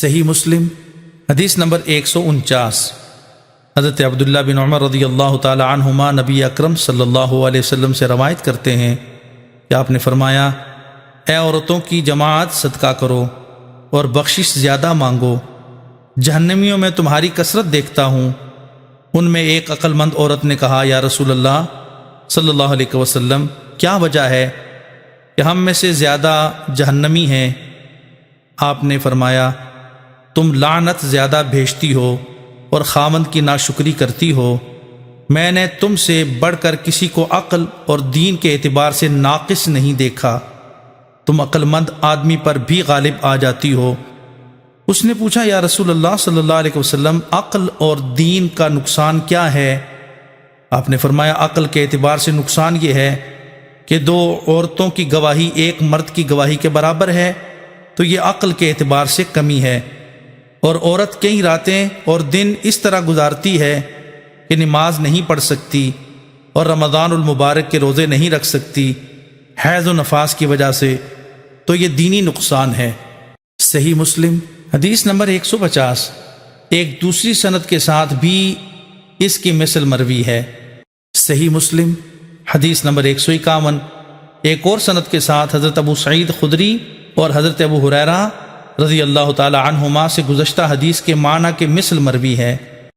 صحیح مسلم حدیث نمبر 149۔ حضرت عبداللہ بن عمر رضی اللہ تعالی عنہما نبی اکرم صلی اللہ علیہ وسلم سے روایت کرتے ہیں کہ آپ نے فرمایا، اے عورتوں کی جماعت صدقہ کرو اور بخشش زیادہ مانگو، جہنمیوں میں تمہاری کثرت دیکھتا ہوں۔ ان میں ایک عقل مند عورت نے کہا، یا رسول اللہ صلی اللہ علیہ وسلم، کیا وجہ ہے کہ ہم میں سے زیادہ جہنمی ہیں؟ آپ نے فرمایا، تم لعنت زیادہ بھیجتی ہو اور خامند کی ناشکری کرتی ہو۔ میں نے تم سے بڑھ کر کسی کو عقل اور دین کے اعتبار سے ناقص نہیں دیکھا، تم عقل مند آدمی پر بھی غالب آ جاتی ہو۔ اس نے پوچھا، یا رسول اللہ صلی اللہ علیہ وسلم، عقل اور دین کا نقصان کیا ہے؟ آپ نے فرمایا، عقل کے اعتبار سے نقصان یہ ہے کہ دو عورتوں کی گواہی ایک مرد کی گواہی کے برابر ہے، تو یہ عقل کے اعتبار سے کمی ہے۔ اور عورت کئی راتیں اور دن اس طرح گزارتی ہے کہ نماز نہیں پڑھ سکتی اور رمضان المبارک کے روزے نہیں رکھ سکتی حیض و نفاس کی وجہ سے، تو یہ دینی نقصان ہے۔ صحیح مسلم حدیث نمبر 150۔ ایک دوسری سند کے ساتھ بھی اس کی مثل مروی ہے۔ صحیح مسلم حدیث نمبر 151۔ ایک اور سند کے ساتھ حضرت ابو سعید خدری اور حضرت ابو ہریرہ رضی اللہ تعالی عنہما سے گزشتہ حدیث کے معنی کے مثل مروی ہے۔